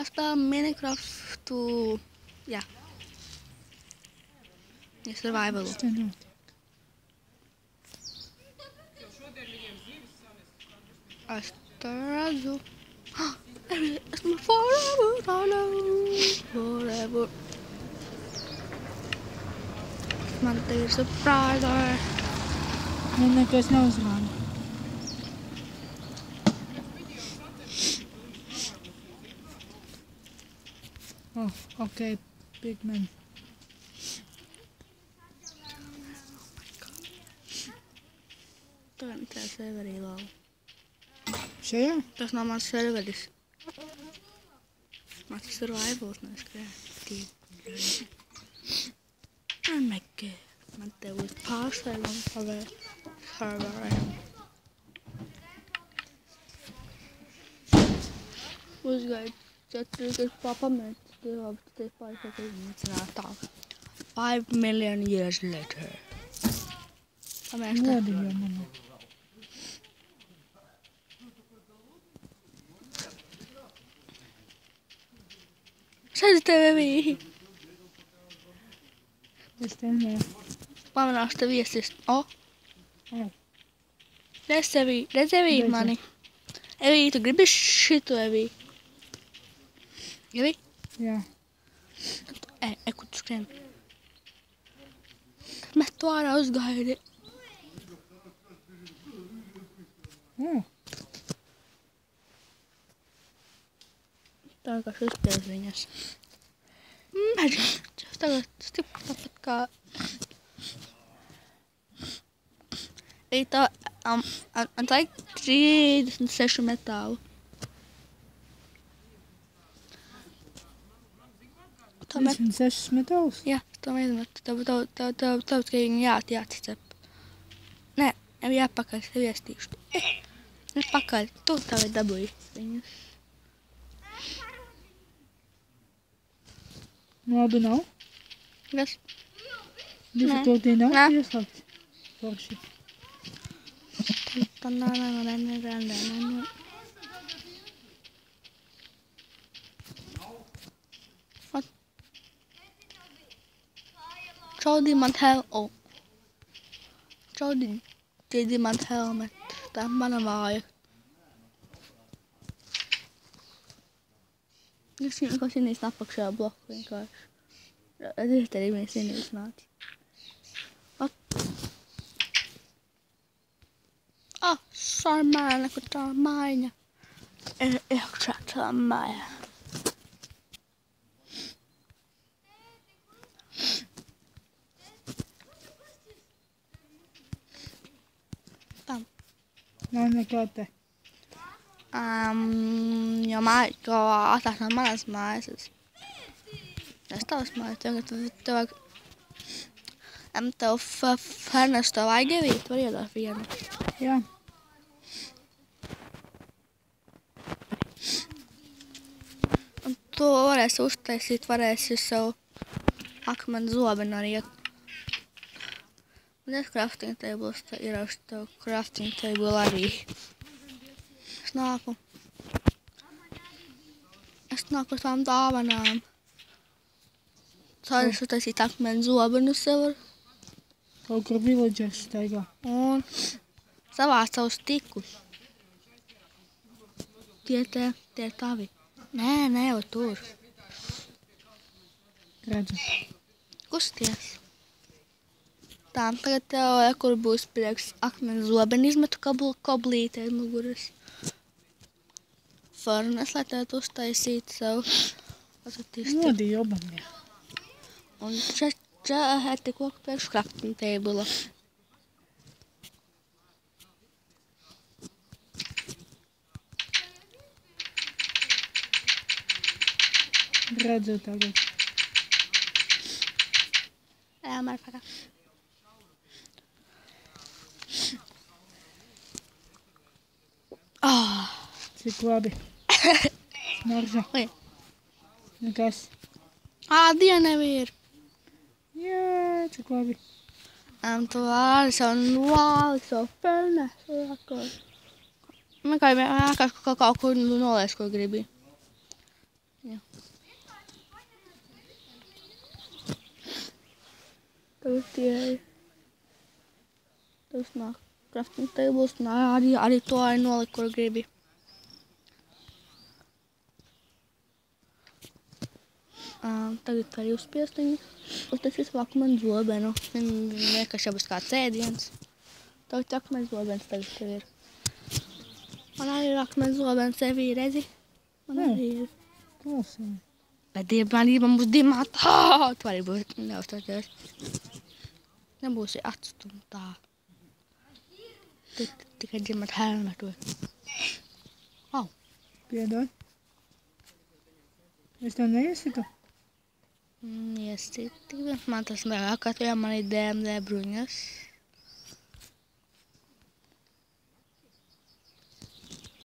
spēlē Minecraftu, jā. Ja survivalu. Kas te notiek? Es te redzu. Esmu forever alone, forever. Man te ir surprise. Man nekas neuzrāda. Oh, ok, pigmeni. Tagad tā serverī vēl. Šajā? Tas nav mans serveris. Mans survivals, nevis kreatīvi. Oh my god. Man te būs pārsēlum savai serverē. Uzgaid 4, kas papamēt. Te pārsēt iznīcināt tā. 5 million years later. Pamēs tā. Godīgi jau man. Sēdz tevi. Es te ne. Pamanās tev iesist. O, Oh, redz tevi mani. Evī, tu gribi šitu, Evī? Evī? jā. Kur tu skrien? Mēs to ārā uzgaidi. Oh, Tā kā šis pēc viņas. Tas tagad stipri tāpat kā... Tā, like 36 metālu. Tomēr, 36 metālus? jā, to izmet. Tev tikai viņu jācicep. Nē, jau jāpakaļ, tev iestīšu. Pakaļ, tu tavi dabūji viņus. Labi nav? Kas? Difficulty nav Nē. ieslēgts. Forši. Jody man helmet. Tā ir mana māja. Es zinu, ka viņš apakšā bloku vienkārši. Es arī viņš iznāca. Sarmēne, kur tā māja. Iekšā tā māja. Tam. Nav nekā te. Jo māja, ko atās no manas mājas. Es tavas mājas, tev tev fernes tev vajag ievīt, var iedāt vienu. Jā. Un to varēsi uztaisīt, varēsi savu akmeni zobenu arī. Un es crafting tables, ir uz tev crafting table arī. Es nāku uz tām dāvanām. Sādies uztaisīt akmeni zobenu sev Kaut kur villagers staigā. un savāc savus tikus. Tie tavi. Nē, jau tur. Redzu. Kusties. Tā, tagad tev, kur būs priekš akmeni zobeni, izmetu koblīti aiz muguras. Furnes, lai tev uztaisītu savu. Nodī obamie. Un šeit ir te koku priekš crafting table. Redzu tagad. Jā, mērfaka. Cik labi. Smarža. Oi. Nekas. Diena ir. Jā, cik labi. Tu vāli savu fernesu. Man kā kaut ko noliec, ko gribi. Jā. Tagad tie tas nāk crafting tables, arī to arī noliku, kur gribi. Tagad arī uzspiest viņu. Tas visu akmens zobenu. Viņa vienkārši jau būs kā cēdiens. Tagad akmens zobens tagad tev ir. Man arī ir akmens zobens sevī, redzi? Man arī ir. Klausām. Bet man būs dimātā. Tu arī būs neuzstāties. Nebūsi atstumtā. Tu tikai dzirdēt helmetu. Au. Piedod. Es tev neiesitu? Iesiti. Man tas vēl, ka tu jau man ir DMD bruņas.